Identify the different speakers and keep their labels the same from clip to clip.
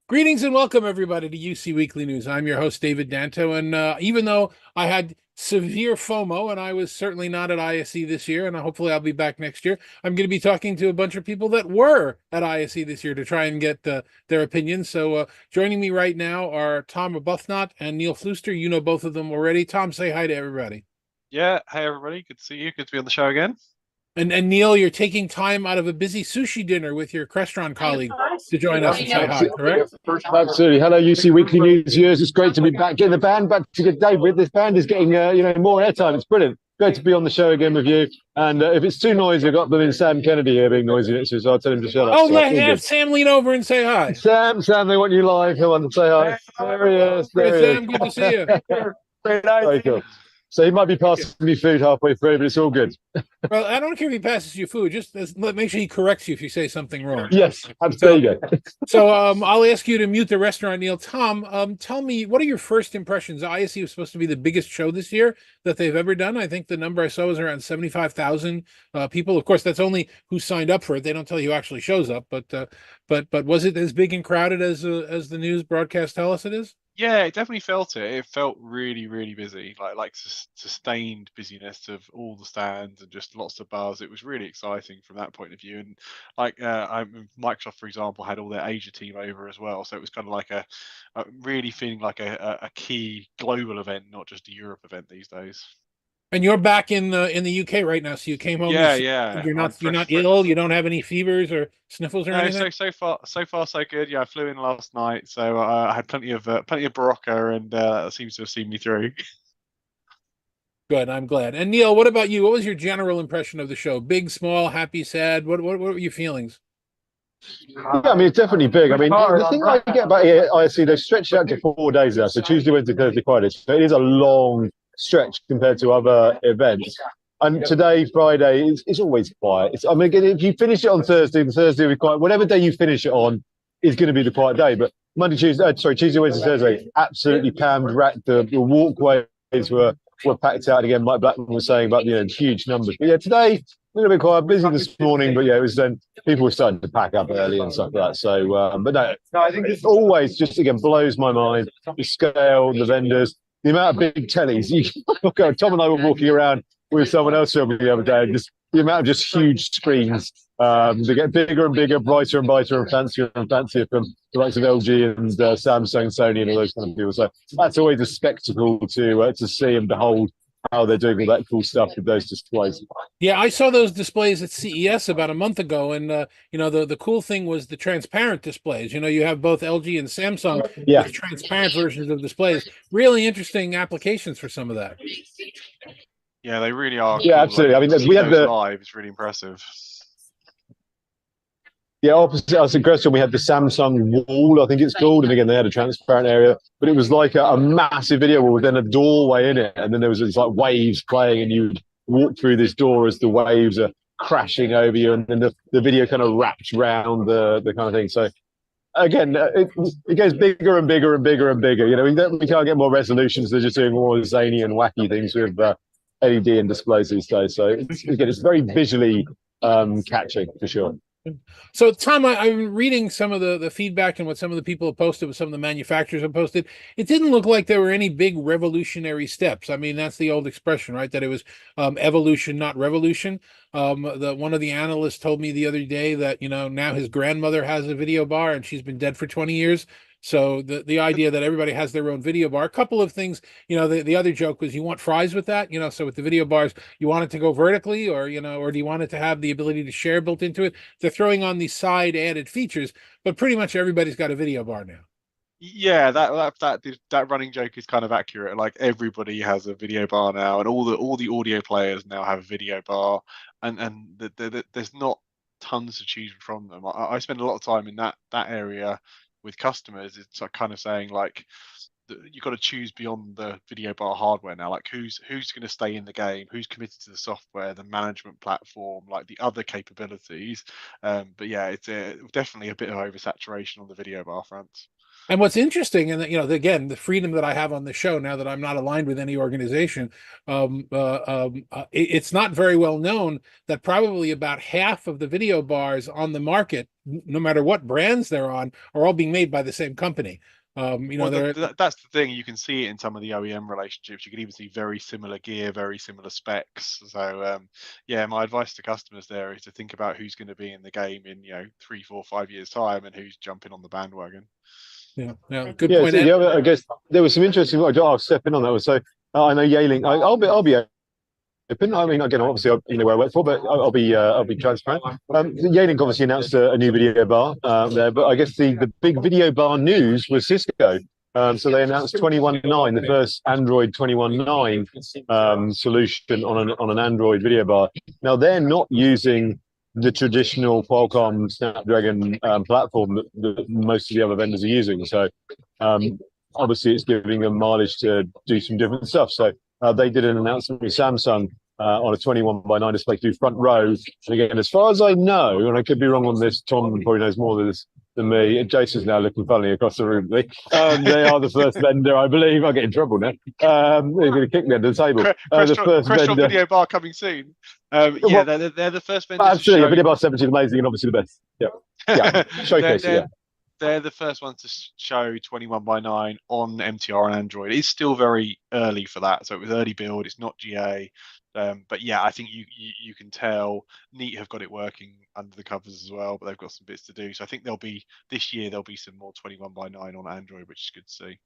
Speaker 1: Greetings and welcome, everybody, to UC Weekly News. I'm your host, David Danto. And even though I had severe FOMO and I was certainly not at ISE this year, and hopefully I'll be back next year, I'm going to be talking to a bunch of people that were at ISE this year to try and get their opinions. So joining me right now are Tom Arbuthnot and Neil Fluester. You know both of them already. Tom, say hi to everybody.
Speaker 2: Yeah, hey everybody, good to see you. Good to be on the show again.
Speaker 1: And Neil, you're taking time out of a busy sushi dinner with your Crestron colleague to join us and say hi, correct?
Speaker 3: Absolutely. Hello, UC Weekly News viewers. It's great to be back. Getting the band back to good Dave with. This band is getting more airtime. It's brilliant. Great to be on the show again with you. And if it's too noisy, I've got them in Sam Kennedy here being noisy next to us, so I'll tell him to shut up.
Speaker 1: Oh,
Speaker 3: So
Speaker 1: have Sam lean over and say hi.
Speaker 3: Sam, they want you live. Come on and say hi. There he is.
Speaker 1: Hey,
Speaker 3: There he
Speaker 1: Sam,
Speaker 3: is.
Speaker 1: good to see you.
Speaker 3: Very nice. Very cool. So he might be passing me food halfway through, but it's all good.
Speaker 1: Well, I don't care if he passes you food. Just make sure he corrects you if you say something wrong.
Speaker 3: Yes, there you go.
Speaker 1: So I'll ask you to mute the restaurant, Neil. Tom, tell me, what are your first impressions? ISE was supposed to be the biggest show this year that they've ever done. I think the number I saw was around 75,000 people. Of course, that's only who signed up for it. They don't tell you who actually shows up. But was it as big and crowded as the news broadcast tell us it is?
Speaker 2: Yeah, it definitely felt it. It felt really, really busy, like sustained busyness of all the stands and just lots of buzz. It was really exciting from that point of view. And Microsoft, for example, had all their Asia team over as well, so it was kind of like a really feeling like a key global event, not just a Europe event these days.
Speaker 1: And you're back in the UK right now, so you came home.
Speaker 2: Yeah, yeah.
Speaker 1: You're not ill. You don't have any fevers or sniffles or
Speaker 2: No,
Speaker 1: anything.
Speaker 2: so far so good. Yeah, I flew in last night, so I had plenty of Barocca, and that seems to have seen me through.
Speaker 1: Good, I'm glad. And Neil, what about you? What was your general impression of the show? Big, small, happy, sad? What were your feelings?
Speaker 3: Yeah, I mean, it's definitely big. I mean, the thing I get about ISC, they've stretched it out to 4 days now. So Tuesday, Wednesday, Thursday, Friday. So it is a long stretch compared to other events. And today, Friday, it's always quiet. I mean, again, if you finish it on Thursday, the Thursday will be quiet. Whatever day you finish it on is going to be the quiet day. But Tuesday, Wednesday, Thursday, absolutely pammed, racked. The walkways were packed out again. Mike Blackman was saying about huge numbers. But yeah, today a little bit quiet, busy this morning. But yeah, it was then people were starting to pack up early and stuff like that. So, but no, I think it's always just again blows my mind the scale, the vendors, the amount of big tellies. Tom and I were walking around with someone else the other day, and just the amount of just huge screens. They get bigger and bigger, brighter and brighter, and fancier from the likes of LG and Samsung, Sony, and all those kind of people. So that's always a spectacle to see and behold how they're doing all that cool stuff with those displays.
Speaker 1: Yeah, I saw those displays at CES about a month ago, and the cool thing was the transparent displays. You have both LG and Samsung with transparent versions of displays. Really interesting applications for some of that.
Speaker 2: Yeah, they really are.
Speaker 3: Yeah,
Speaker 2: cool.
Speaker 3: absolutely.
Speaker 2: Like,
Speaker 3: I mean, we had the
Speaker 2: live. It's really impressive.
Speaker 3: Yeah, opposite us in Gresham, we had the Samsung wall, I think it's called. And again, they had a transparent area, but it was like a massive video wall with then a doorway in it. And then there was these like waves playing, and you'd walk through this door as the waves are crashing over you. And then the video kind of wraps around the kind of thing. So again, it goes bigger and bigger and bigger and bigger. We can't get more resolutions. They're just doing more zany and wacky things with LED and displays these days. So it's very visually catching for sure.
Speaker 1: So, Tom, I'm reading some of the feedback and what some of the people have posted, what some of the manufacturers have posted. It didn't look like there were any big revolutionary steps. I mean, that's the old expression, right? That it was evolution, not revolution. One of the analysts told me the other day that, now his grandmother has a video bar and she's been dead for 20 years. So the idea that everybody has their own video bar. A couple of things, the other joke was you want fries with that, so with the video bars, you want it to go vertically or do you want it to have the ability to share built into it? They're throwing on these side added features, but pretty much everybody's got a video bar now.
Speaker 2: Yeah, that running joke is kind of accurate. Like everybody has a video bar now, and all the audio players now have a video bar, and there's not tons to choose from them. I spend a lot of time in that area with customers. It's like kind of saying like, you've got to choose beyond the video bar hardware now. Like who's going to stay in the game, who's committed to the software, the management platform, like the other capabilities. But yeah, it's definitely a bit of oversaturation on the video bar front.
Speaker 1: And what's interesting, and again, the freedom that I have on the show now that I'm not aligned with any organization, it's not very well known that probably about half of the video bars on the market, no matter what brands they're on, are all being made by the same company.
Speaker 2: Well, that's the thing. You can see it in some of the OEM relationships. You can even see very similar gear, very similar specs. So, yeah, my advice to customers there is to think about who's going to be in the game in 3, 4, 5 years time, and who's jumping on the bandwagon.
Speaker 1: Yeah, good
Speaker 3: Yeah,
Speaker 1: point.
Speaker 3: so the other, I guess there was some interesting. I'll step in on that one. So I know Yale. I'll be open. I mean, again, obviously, where I work for, but I'll be transparent. Yealink obviously announced a new video bar there, but I guess the big video bar news was Cisco. So they announced 21.9, the first Android 21.9 solution on an Android video bar. Now they're not using the traditional Qualcomm Snapdragon platform that most of the other vendors are using. So obviously, it's giving them mileage to do some different stuff. So they did an announcement with Samsung on a 21:9 display to do front row. And again, as far as I know, and I could be wrong on this, Tom probably knows more than me. Jason's now looking funny across the room. They are the first vendor, I believe. I'll get in trouble now. They're going to kick me under the table. The first
Speaker 2: vendor video bar coming soon. Yeah, they're the first vendor.
Speaker 3: Absolutely, show... video bar 17 is amazing and obviously the best. Yeah, showcase it. Yeah.
Speaker 2: They're the first ones to show 21:9 on MTR and Android. It's still very early for that, so it was early build. It's not GA, but yeah, I think you can tell Neat have got it working under the covers as well, but they've got some bits to do. So I think this year there'll be some more 21:9 on Android, which is good to see.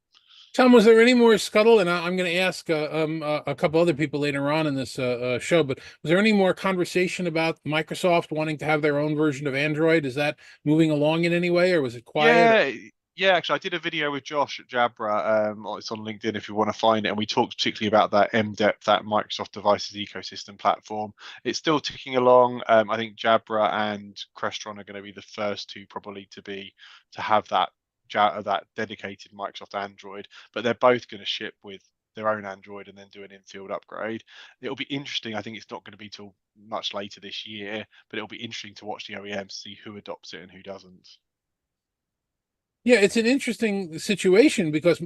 Speaker 1: Tom, was there any more scuttle? And I'm going to ask a couple other people later on in this show, but was there any more conversation about Microsoft wanting to have their own version of Android? Is that moving along in any way, or was it quiet?
Speaker 2: Yeah, actually, I did a video with Josh at Jabra. It's on LinkedIn if you want to find it. And we talked particularly about that MDEP, that Microsoft Devices Ecosystem platform. It's still ticking along. I think Jabra and Crestron are going to be the first two probably to have that dedicated Microsoft Android, but they're both going to ship with their own Android and then do an in-field upgrade. It'll be interesting. I think it's not going to be till much later this year, but it'll be interesting to watch the OEMs see who adopts it and who doesn't.
Speaker 1: Yeah, it's an interesting situation because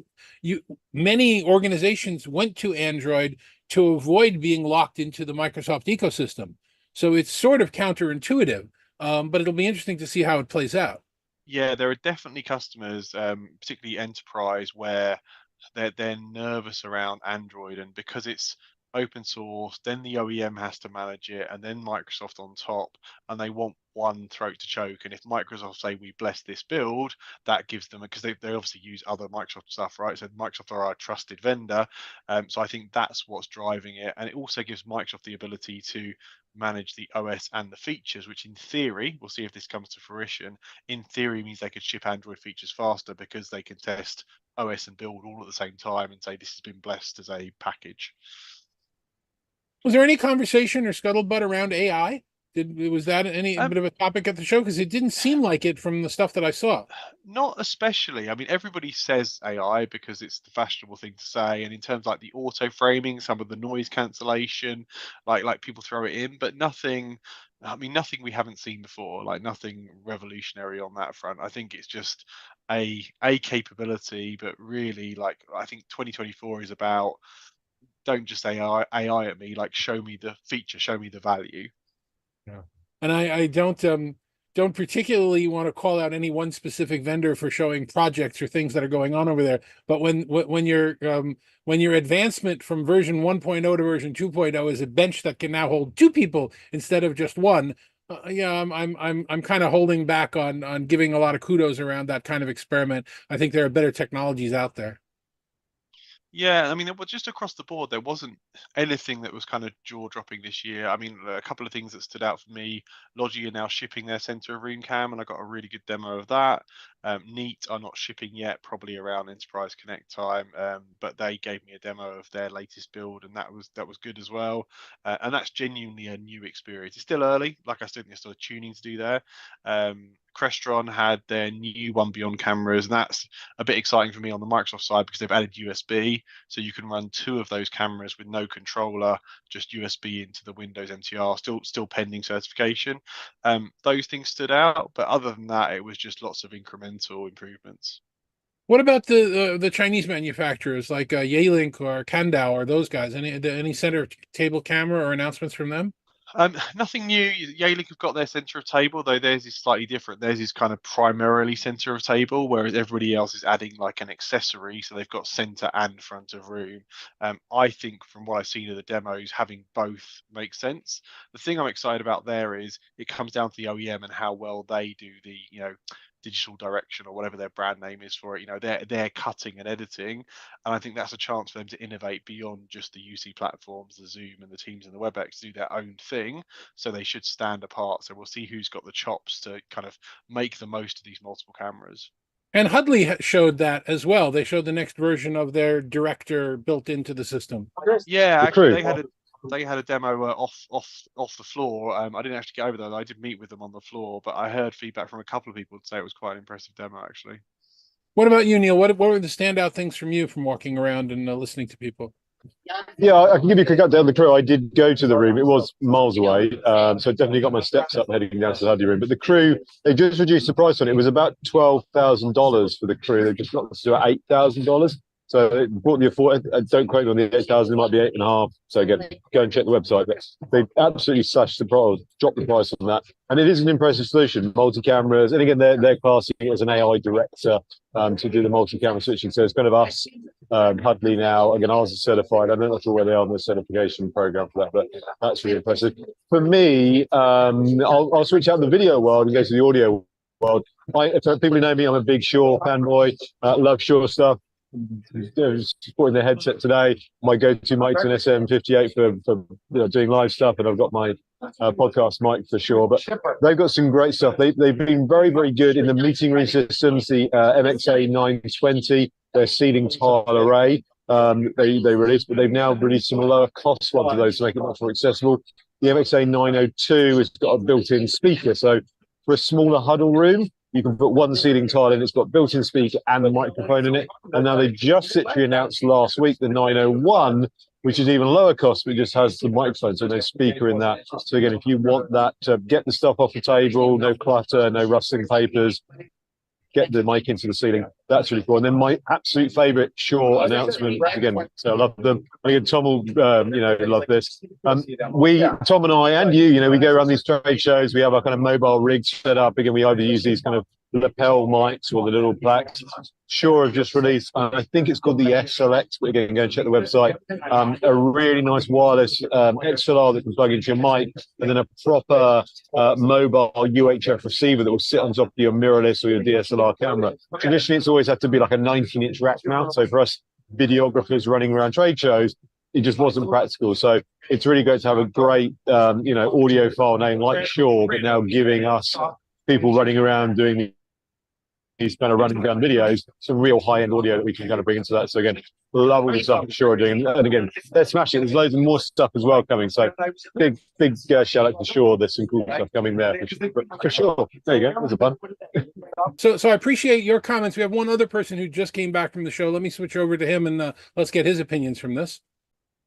Speaker 1: many organizations went to Android to avoid being locked into the Microsoft ecosystem. So it's sort of counterintuitive, but it'll be interesting to see how it plays out.
Speaker 2: Yeah, there are definitely customers, particularly enterprise, where they're nervous around Android, and because it's open source, then the OEM has to manage it, and then Microsoft on top, and they want one throat to choke. And if Microsoft say we bless this build, that gives them, because they obviously use other Microsoft stuff, right? So Microsoft are our trusted vendor. So I think that's what's driving it, and it also gives Microsoft the ability to manage the OS and the features, which in theory, we'll see if this comes to fruition, in theory means they could ship Android features faster because they can test OS and build all at the same time and say this has been blessed as a package.
Speaker 1: Was there any conversation or scuttlebutt around AI? Was that any bit of a topic at the show? Because it didn't seem like it from the stuff that I saw.
Speaker 2: Not especially. I mean, everybody says AI because it's the fashionable thing to say. And in terms like the auto framing, some of the noise cancellation, like people throw it in, but nothing. I mean, nothing we haven't seen before. Like nothing revolutionary on that front. I think it's just a capability, but really, like I think 2024 is about. Don't just say AI at me. Like show me the feature, show me the value.
Speaker 1: Yeah. And I don't particularly want to call out any one specific vendor for showing projects or things that are going on over there. But when your advancement from version 1.0 to version 2.0 is a bench that can now hold two people instead of just one, I'm kind of holding back on giving a lot of kudos around that kind of experiment. I think there are better technologies out there.
Speaker 2: Yeah, I mean, it was just across the board. There wasn't anything that was kind of jaw-dropping this year. I mean, a couple of things that stood out for me. Logi are now shipping their center of room cam, and I got a really good demo of that. Neat are not shipping yet, probably around Enterprise Connect time, but they gave me a demo of their latest build, and that was good as well. And that's genuinely a new experience. It's still early, like I said, there's still tuning to do there. Crestron had their new One Beyond cameras, and that's a bit exciting for me on the Microsoft side because they've added USB, so you can run 2 of those cameras with no controller, just USB into the Windows MTR, still pending certification. Those things stood out, but other than that, it was just lots of incremental improvements.
Speaker 1: What about the Chinese manufacturers like Yealink or Kandao or those guys? Any center table camera or announcements from them?
Speaker 2: Nothing new. Yealink have got their center of table, though theirs is slightly different. Theirs is kind of primarily center of table, whereas everybody else is adding like an accessory. So they've got center and front of room. I think from what I've seen of the demos, having both makes sense. The thing I'm excited about there is it comes down to the OEM and how well they do the, digital direction or whatever their brand name is for it. They're cutting and editing, and I think that's a chance for them to innovate beyond just the UC platforms, the Zoom and the Teams and the WebEx, to do their own thing. So they should stand apart. So we'll see who's got the chops to kind of make the most of these multiple cameras.
Speaker 1: And Hudley showed that as well. They showed the next version of their director built into the system.
Speaker 2: Yeah, actually, they had a demo off the floor. I didn't actually get over there. I did meet with them on the floor, but I heard feedback from a couple of people to say it was quite an impressive demo, actually.
Speaker 1: What about you, Neil? What were the standout things from you from walking around and listening to people?
Speaker 3: Yeah, I can give you a quick update on the crew. I did go to the room. It was miles away, so I definitely got my steps up heading down to the Hudley room. But the crew, they just reduced the price on it. It was about $12,000 for the crew. They just got us to $8,000. So it brought the afford. Don't quote me on the 8,000. It might be 8.5. So again, go and check the website. But they absolutely slashed the price, dropped the price on that, and it is an impressive solution. Multi cameras, and again, they're classing it as an AI director to do the multi camera switching. So it's kind of us, Hudley now. Again, ours is certified. I'm not sure where they are in the certification program for that, but that's really impressive. For me, I'll switch out the video world and go to the audio world. For people who know me, I'm a big Shure fanboy. Love Shure stuff. Supporting their headset today. My go-to mic's an SM58 for doing live stuff, and I've got my podcast mic for sure. But they've got some great stuff. They've been very, very good in the meeting room systems. The MXA 920, their ceiling tile array. They released, but they've now released some lower cost ones of those to make it much more accessible. The MXA 902 has got a built-in speaker, so for a smaller huddle room, you can put one ceiling tile in. It's got built-in speaker and a microphone in it. And now they just literally announced last week the 901, which is even lower cost, but it just has the microphone, so no speaker in that. So again, if you want that to get the stuff off the table, no clutter, no rustling papers, get the mic into the ceiling. That's really cool. And then my absolute favorite Shure announcement, again, so I love them. Again, Tom will, love this. Tom and I, and you, we go around these trade shows. We have our kind of mobile rigs set up. Again, we either use these kind of lapel mics or the little plaques. Shure have just released, I think it's called the SLX, but again, go and check the website. A really nice wireless XLR that can plug into your mic, and then a proper mobile UHF receiver that will sit on top of your mirrorless or your DSLR camera. Traditionally, it's always had to be like a 19-inch rack mount. So for us videographers running around trade shows, it just wasn't practical. So it's really great to have a great, audiophile name like Shure, but now giving us people running around doing these kind of running down videos, some real high-end audio that we can kind of bring into that. So again, love all the stuff Shure are doing. And again, they're smashing. There's loads of more stuff as well coming. So big shout out to Shure. There's some cool stuff coming there for sure. There you go. There's a pun.
Speaker 1: So I appreciate your comments. We have one other person who just came back from the show. Let me switch over to him and let's get his opinions from this.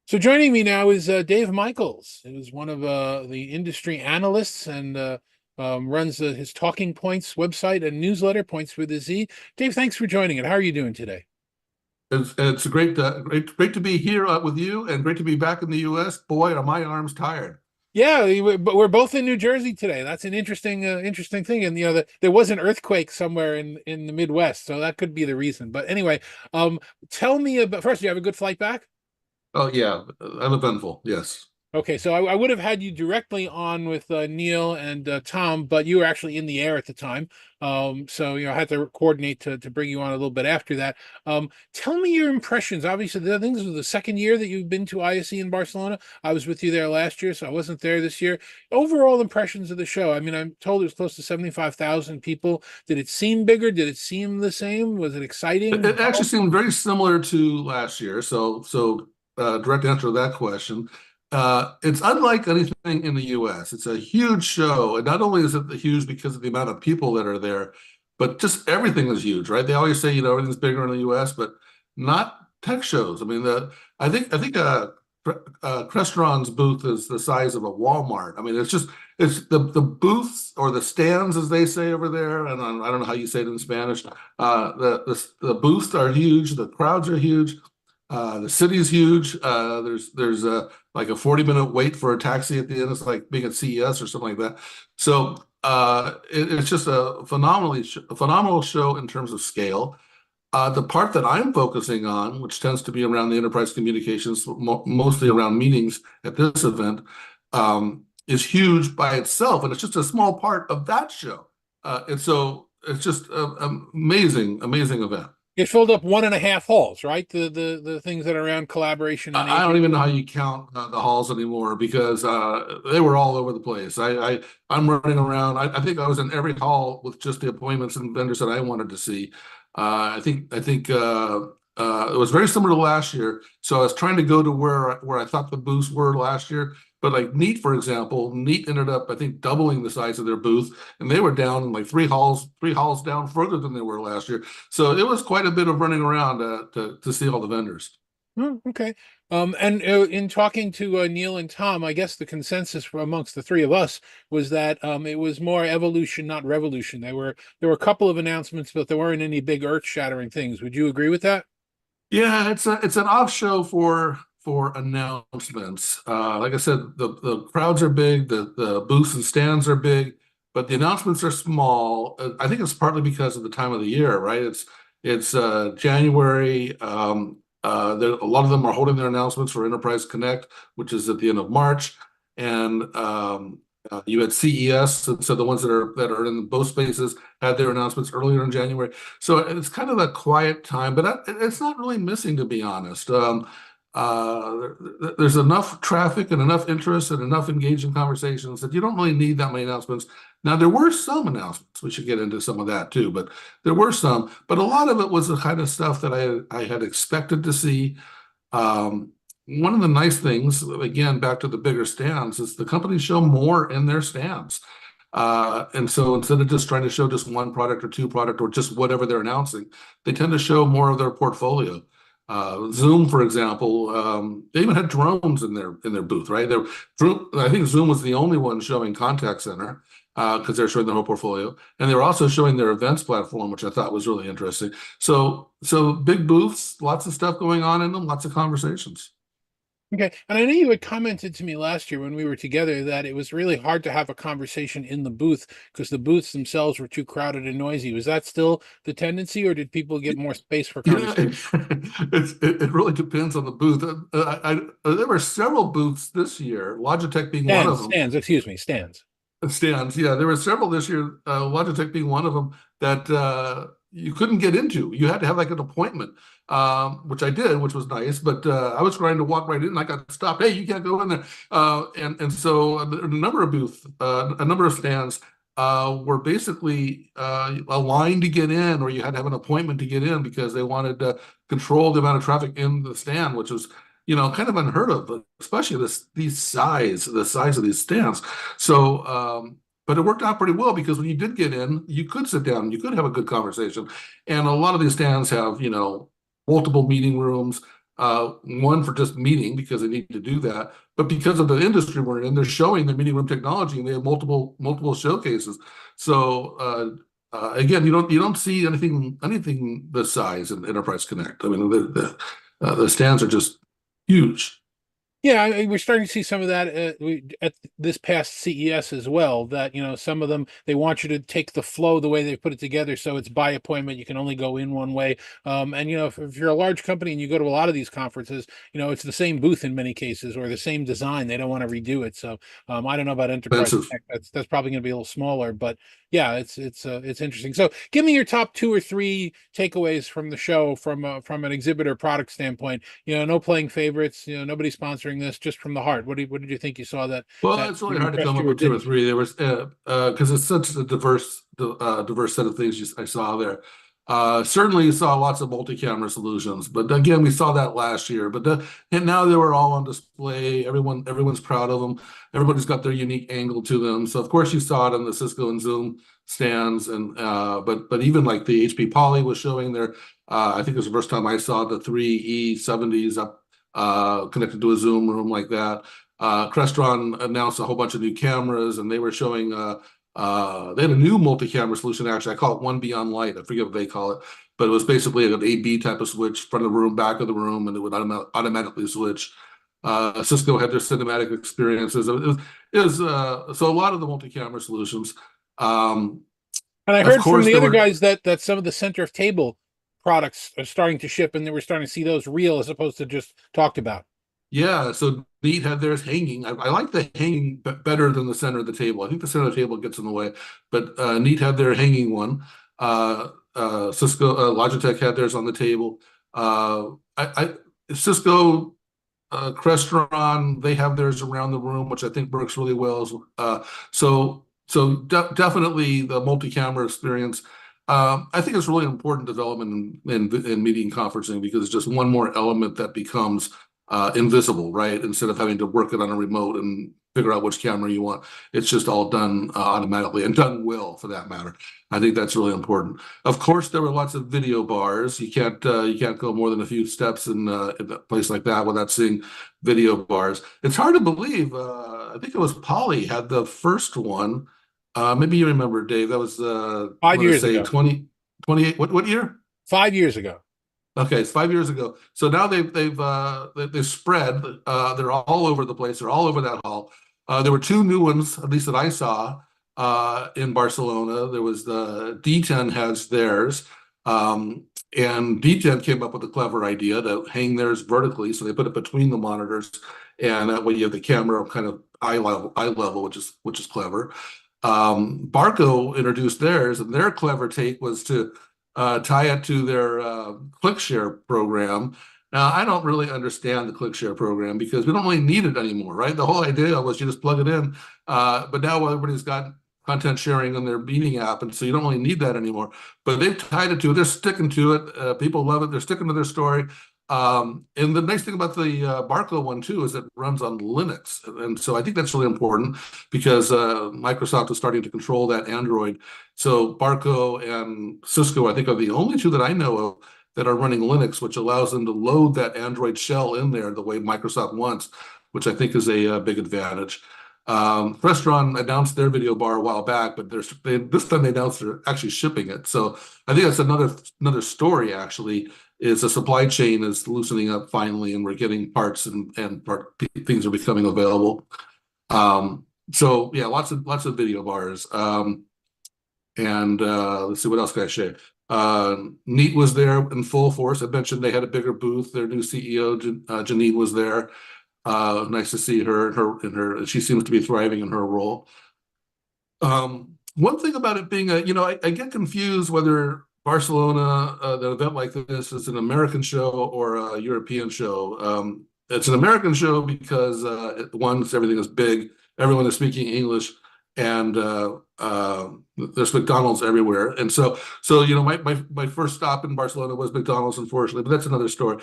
Speaker 1: So joining me now is Dave Michels, who's one of the industry analysts and runs his Talking Points website and newsletter, Points with a Z. Dave, thanks for joining it. How are you doing today?
Speaker 4: It's great to be here with you, and great to be back in the U.S. Boy, are my arms tired.
Speaker 1: Yeah, but we're both in New Jersey today. That's an interesting thing. And there was an earthquake somewhere in the Midwest, so that could be the reason. But anyway, tell me about first. Do you have a good flight back?
Speaker 4: Oh yeah, uneventful. Yes.
Speaker 1: Okay, so I would have had you directly on with Neil and Tom, but you were actually in the air at the time. So I had to coordinate to bring you on a little bit after that. Tell me your impressions. Obviously, I think this was the second year that you've been to ISE in Barcelona. I was with you there last year, so I wasn't there this year. Overall impressions of the show. I mean, I'm told it was close to 75,000 people. Did it seem bigger? Did it seem the same? Was it exciting?
Speaker 4: It actually seemed very similar to last year. So direct answer to that question. It's unlike anything in the US. It's a huge show. And not only is it huge because of the amount of people that are there, but just everything is huge, right? They always say, everything's bigger in the US, but not tech shows. I mean, I think Crestron's booth is the size of a Walmart. I mean, it's the booths or the stands, as they say over there, and I don't know how you say it in Spanish. The booths are huge. The crowds are huge. The city's huge. There's like a 40-minute wait for a taxi at the end. It's like being at CES or something like that. So it's just a phenomenal show in terms of scale. The part that I'm focusing on, which tends to be around the enterprise communications, mostly around meetings at this event, is huge by itself, and it's just a small part of that show. And so it's just an amazing event.
Speaker 1: It filled up 1.5 halls, right? The things that are around collaboration. And
Speaker 4: I don't even know how you count the halls anymore because they were all over the place. I'm running around. I think I was in every hall with just the appointments and vendors that I wanted to see. I think it was very similar to last year. So I was trying to go to where I thought the booths were last year. But like Neat, for example, Neat ended up, I think, doubling the size of their booth, and they were down in like three halls down further than they were last year. So it was quite a bit of running around to see all the vendors.
Speaker 1: Oh, okay. And in talking to Neil and Tom, I guess the consensus amongst the three of us was that it was more evolution, not revolution. There were a couple of announcements, but there weren't any big earth-shattering things. Would you agree with that?
Speaker 4: Yeah, it's an off show for announcements. Like I said, the crowds are big, the booths and stands are big, but the announcements are small. I think it's partly because of the time of the year, right? It's January. A lot of them are holding their announcements for Enterprise Connect, which is at the end of March, and you had CES, and so the ones that are in both spaces had their announcements earlier in January. So it's kind of a quiet time, but it's not really missing, to be honest. There's enough traffic and enough interest and enough engaging conversations that you don't really need that many announcements. Now, there were some announcements. We should get into some of that too, but there were some. But a lot of it was the kind of stuff that I had expected to see. One of the nice things, again, back to the bigger stands, is the companies show more in their stands. And so instead of just trying to show just one product or two product or just whatever they're announcing, they tend to show more of their portfolio. Zoom, for example, they even had drones in their booth, right? I think Zoom was the only one showing contact center because they're showing their whole portfolio, and they were also showing their events platform, which I thought was really interesting. So big booths, lots of stuff going on in them, lots of conversations.
Speaker 1: Okay. And I know you had commented to me last year when we were together that it was really hard to have a conversation in the booth because the booths themselves were too crowded and noisy. Was that still the tendency, or did people get more space for conversation?
Speaker 4: It really depends on the booth. There were several booths this year, Logitech being one of them.
Speaker 1: Stands.
Speaker 4: Stands, yeah. There were several this year, Logitech being one of them, that you couldn't get into. You had to have like an appointment, which I did, which was nice. But I was trying to walk right in, and I got stopped. Hey, you can't go in there. And so a number of stands were basically a line to get in, or you had to have an appointment to get in because they wanted to control the amount of traffic in the stand, which was kind of unheard of, especially the size of these stands. So. But it worked out pretty well because when you did get in, you could sit down and you could have a good conversation. And a lot of these stands have, multiple meeting rooms, one for just meeting because they need to do that. But because of the industry we're in, they're showing their meeting room technology and they have multiple showcases. So again, you don't see anything this size in Enterprise Connect. I mean, the stands are just huge.
Speaker 1: Yeah, we're starting to see some of that at this past CES as well, that, some of them, they want you to take the flow the way they put it together. So it's by appointment. You can only go in one way. And, if you're a large company and you go to a lot of these conferences, it's the same booth in many cases or the same design. They don't want to redo it. So I don't know about Enterprise Connect. That's probably going to be a little smaller, but yeah, it's interesting. So give me your top 2 or 3 takeaways from the show from an exhibitor product standpoint. No playing favorites, nobody sponsoring this, just from the heart. What did you think you saw that?
Speaker 4: Well, it's really hard to come up with 2 or 3. There was because it's such a diverse set of things I saw there. Certainly you saw lots of multi-camera solutions, but again, we saw that last year. And now they were all on display. Everyone's proud of them. Everybody's got their unique angle to them. So of course you saw it on the Cisco and Zoom stands, and but even like the HP Poly was showing their. I think it was the first time I saw the 3E70s up connected to a Zoom room like that. Crestron announced a whole bunch of new cameras, and they were showing. They had a new multi-camera solution, actually. I call it One Beyond Light. I forget what they call it, but it was basically an A/B type of switch, front of the room, back of the room, and it would automatically switch. Cisco had their cinematic experiences. So a lot of the multi-camera solutions.
Speaker 1: And I heard from the other guys that some of the center of table products are starting to ship, and they were starting to see those real as opposed to just talked about.
Speaker 4: Yeah, so Neat had theirs hanging. I like the hanging better than the center of the table. I think the center of the table gets in the way, but Neat had their hanging one. Cisco, Logitech had theirs on the table. Cisco, Crestron, they have theirs around the room, which I think works really well. Definitely the multi-camera experience. I think it's really important development in meeting conferencing, because it's just one more element that becomes invisible, right? Instead of having to work it on a remote and figure out which camera you want, it's just all done automatically, and done well, for that matter. I think that's really important. Of course, there were lots of video bars. You can't go more than a few steps in a place like that without seeing video bars. It's hard to believe. I think it was Poly had the first one. Maybe you remember, Dave. That was
Speaker 1: 5 years ago.
Speaker 4: 28. What year?
Speaker 1: 5 years ago.
Speaker 4: Okay, it's 5 years ago. So now they've spread. They're all over the place. They're all over that hall. There were two new ones, at least that I saw, in Barcelona. There was the D10 has theirs, and D10 came up with a clever idea to hang theirs vertically. So they put it between the monitors, and that way you have the camera kind of eye level, which is clever. Barco introduced theirs, and their clever take was to tie it to their ClickShare program. Now, I don't really understand the ClickShare program, because we don't really need it anymore, right? The whole idea was you just plug it in, but now everybody's got content sharing on their meeting app, and so you don't really need that anymore. But they've tied it to it. They're sticking to it. People love it. They're sticking to their story. And the nice thing about the Barco one too is it runs on Linux, and so I think that's really important, because Microsoft is starting to control that Android. So Barco and Cisco, I think, are the only two that I know of that are running Linux, which allows them to load that Android shell in there the way Microsoft wants, which I think is a big advantage. Crestron announced their video bar a while back, but this time they announced they're actually shipping it. So I think that's another story, actually, is the supply chain is loosening up finally, and we're getting parts and things are becoming available. So yeah, lots of video bars. Let's see, what else can I share? Neat was there in full force. I mentioned they had a bigger booth. Their new CEO, Janine, was there. Nice to see her. She seems to be thriving in her role. One thing about it being I get confused whether Barcelona, the event like this, is an American show or a European show. It's an American show because everything is big, everyone is speaking English, and there's McDonald's everywhere. And so my first stop in Barcelona was McDonald's, unfortunately, but that's another story.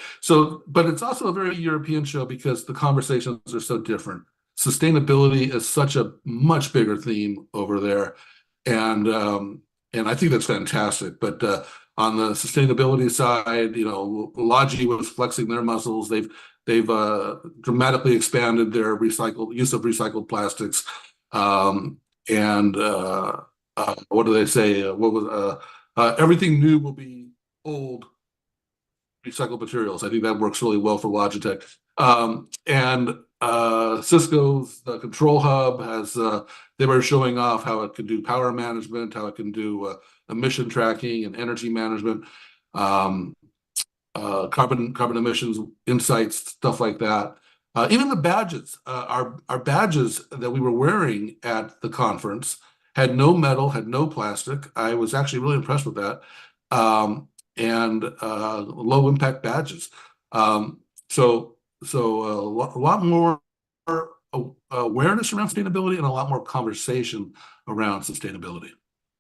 Speaker 4: But it's also a very European show because the conversations are so different. Sustainability is such a much bigger theme over there, and I think that's fantastic. But on the sustainability side, Logi was flexing their muscles. They've dramatically expanded their use of recycled plastics. What do they say? Everything new will be old recycled materials. I think that works really well for Logitech. Cisco's Control Hub they were showing off how it can do power management, how it can do emission tracking and energy management, carbon emissions insights, stuff like that. Even the badges, our badges that we were wearing at the conference had no metal, had no plastic. I was actually really impressed with that. Low impact badges. So a lot more awareness around sustainability and a lot more conversation around sustainability.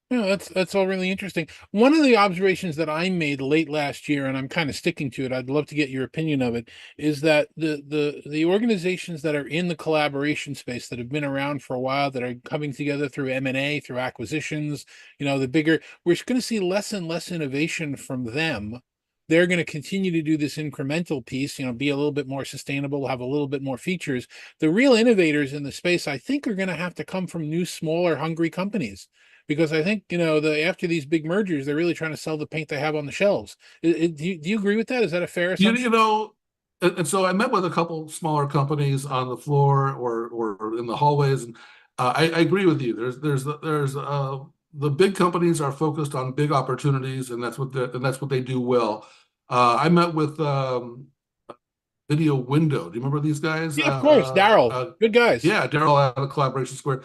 Speaker 1: Yeah, that's all really interesting. One of the observations that I made late last year, and I'm kind of sticking to it, I'd love to get your opinion of it, is that the organizations that are in the collaboration space that have been around for a while, that are coming together through M&A, through acquisitions, the bigger, we're going to see less and less innovation from them. They're going to continue to do this incremental piece, be a little bit more sustainable, have a little bit more features. The real innovators in the space, I think, are going to have to come from new, smaller, hungry companies, because I think after these big mergers, they're really trying to sell the paint they have on the shelves. Do you agree with that? Is that a fair assumption?
Speaker 4: And so I met with a couple smaller companies on the floor or in the hallways, and I agree with you. The big companies are focused on big opportunities, and that's what they do well. I met with Video Window. Do you remember these guys?
Speaker 1: Yeah, of course, Daryl. Good guys.
Speaker 4: Yeah, Daryl out of Collaboration Square.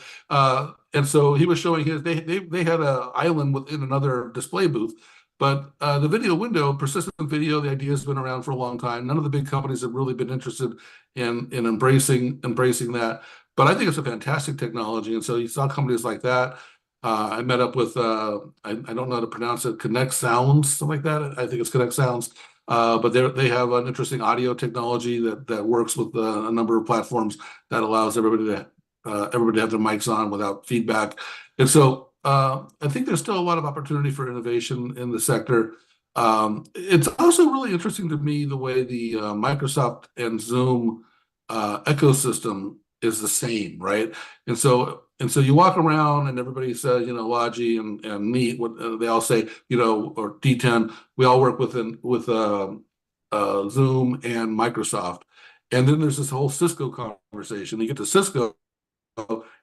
Speaker 4: And so he was showing they had an island within another display booth. But the Video Window, persistent video, the idea has been around for a long time. None of the big companies have really been interested in embracing that. But I think it's a fantastic technology. And so you saw companies like that. I met up with I don't know how to pronounce it, Connect Sounds, something like that. I think it's Connect Sounds. But they have an interesting audio technology that works with a number of platforms that allows everybody to have their mics on without feedback. And so I think there's still a lot of opportunity for innovation in the sector. It's also really interesting to me the way the Microsoft and Zoom ecosystem is the same, right? And so you walk around and everybody says, Logi and Meet, what they all say, or D10, we all work with Zoom and Microsoft. And then there's this whole Cisco conversation. You get to Cisco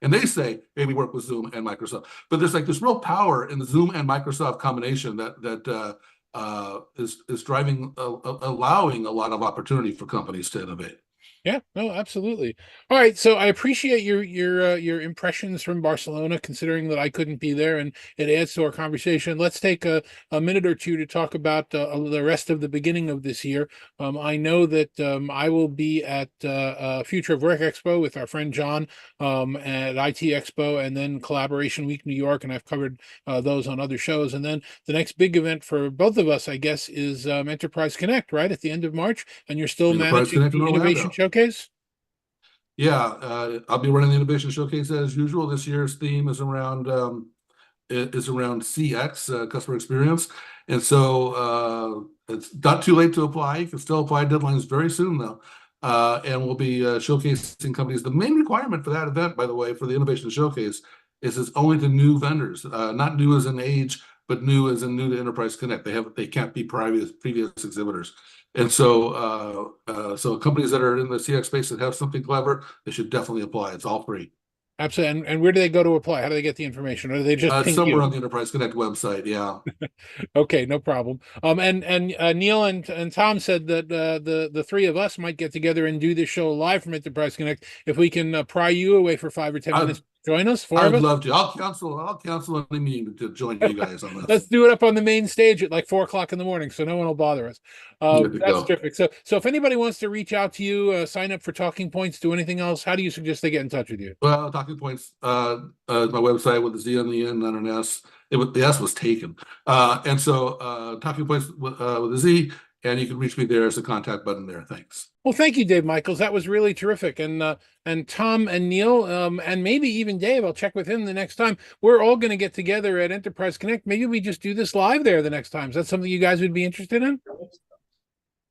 Speaker 4: and they say, hey, we work with Zoom and Microsoft. But there's like this real power in the Zoom and Microsoft combination that is driving, allowing a lot of opportunity for companies to innovate.
Speaker 1: Yeah, no, absolutely. All right, so I appreciate your impressions from Barcelona, considering that I couldn't be there, and it adds to our conversation. Let's take a minute or two to talk about the rest of the beginning of this year. I know that I will be at Future of Work Expo with our friend John at IT Expo, and then Collaboration Week New York, and I've covered those on other shows. And then the next big event for both of us, I guess, is Enterprise Connect, right at the end of March, and you're still managing the Innovation Showcase.
Speaker 4: Yeah, I'll be running the Innovation Showcase as usual. This year's theme is around CX, customer experience, and so it's not too late to apply. You can still apply. Deadlines very soon though, and we'll be showcasing companies. The main requirement for that event, by the way, for the Innovation Showcase, is it's only to new vendors, not new as in age, but new as in new to Enterprise Connect. They can't be previous exhibitors. And so companies that are in the CX space that have something clever, they should definitely apply. It's all free.
Speaker 1: Absolutely. And where do they go to apply? How do they get the information? Or do they just ping
Speaker 4: somewhere
Speaker 1: you?
Speaker 4: on the Enterprise Connect website? Yeah.
Speaker 1: Okay, no problem. And Neil and Tom said that the three of us might get together and do this show live from Enterprise Connect if we can pry you away for 5 or 10 minutes. Join us.
Speaker 4: I'd love to. I'll cancel any meeting to join you guys on this.
Speaker 1: Let's do it up on the main stage at like 4 o'clock in the morning, so no one will bother us. That's terrific. So if anybody wants to reach out to you, sign up for Talking Points, do anything else, how do you suggest they get in touch with you?
Speaker 4: Well, Talking Points, my website with the Z on the end, not an S. The S was taken, and so Talking Points with a Z. And you can reach me there as a contact button there. Thanks.
Speaker 1: Well, thank you, Dave Michels. That was really terrific. And Tom and Neil, and maybe even Dave, I'll check with him the next time. We're all going to get together at Enterprise Connect. Maybe we just do this live there the next time. Is that something you guys would be interested in?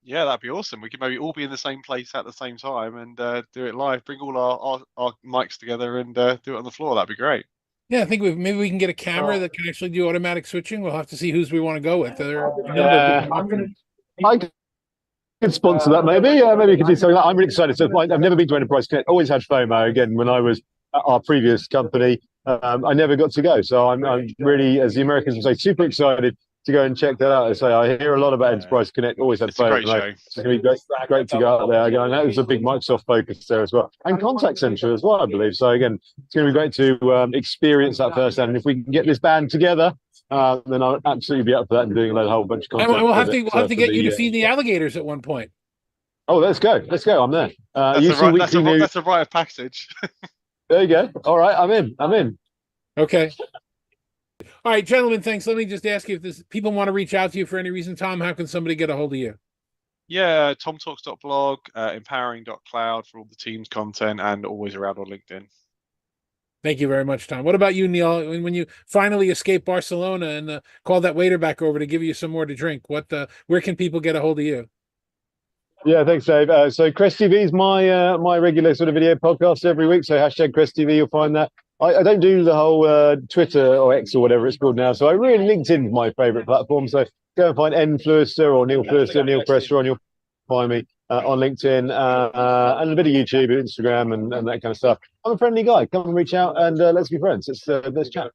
Speaker 2: Yeah, that'd be awesome. We could maybe all be in the same place at the same time and do it live. Bring all our mics together and do it on the floor. That'd be great.
Speaker 1: Yeah, I think maybe we can get a camera that can actually do automatic switching. We'll have to see whose we want to go with.
Speaker 3: I could sponsor that, maybe. Maybe you could do something like that. I'm really excited. So I've never been to Enterprise Connect. Always had FOMO. Again, when I was at our previous company, I never got to go. So I'm really, as the Americans would say, super excited to go and check that out. I say I hear a lot about Enterprise Connect. Always had FOMO. It's going to be great to go out there. Again, I know there's a big Microsoft focus there as well, and contact center as well, I believe. So again, it's going to be great to experience that firsthand. And if we can get this band together, then I'll absolutely be up for that and doing a whole bunch of content.
Speaker 1: And we'll have to get you to feed the alligators at one point.
Speaker 3: Oh, let's go. I'm there.
Speaker 2: That's a rite of passage.
Speaker 3: There you go. All right, I'm in.
Speaker 1: Okay. All right, gentlemen, thanks. Let me just ask you if people want to reach out to you for any reason. Tom, how can somebody get a hold of you?
Speaker 2: Yeah, tomtalks.blog, empowering.cloud for all the team's content, and always around on LinkedIn.
Speaker 1: Thank you very much, Tom. What about you, Neil? When you finally escape Barcelona and call that waiter back over to give you some more to drink, where can people get a hold of you?
Speaker 3: Yeah, thanks, Dave. So Crest TV is my regular sort of video podcast every week. So hashtag Crest TV, you'll find that. I don't do the whole Twitter or X or whatever it's called now. So I really LinkedIn is my favourite platform. So go and find Fluester or Neil Fluester, Neil Presser, and you'll find me on LinkedIn and a bit of YouTube, Instagram, and that kind of stuff. I'm a friendly guy. Come and reach out and let's be friends. Let's chat.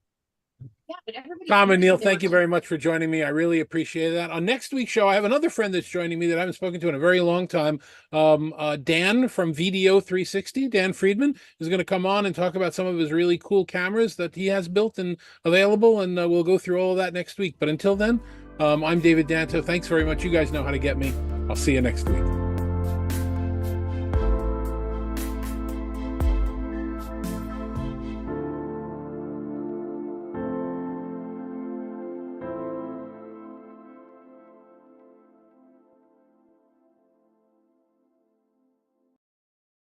Speaker 1: Tom and Neil, thank you very much for joining me. I really appreciate that. On next week's show, I have another friend that's joining me that I haven't spoken to in a very long time. Dan from VDO 360, Dan Friedman, is going to come on and talk about some of his really cool cameras that he has built and available, and we'll go through all of that next week. But until then, I'm David Danto. Thanks very much. You guys know how to get me. I'll see you next week.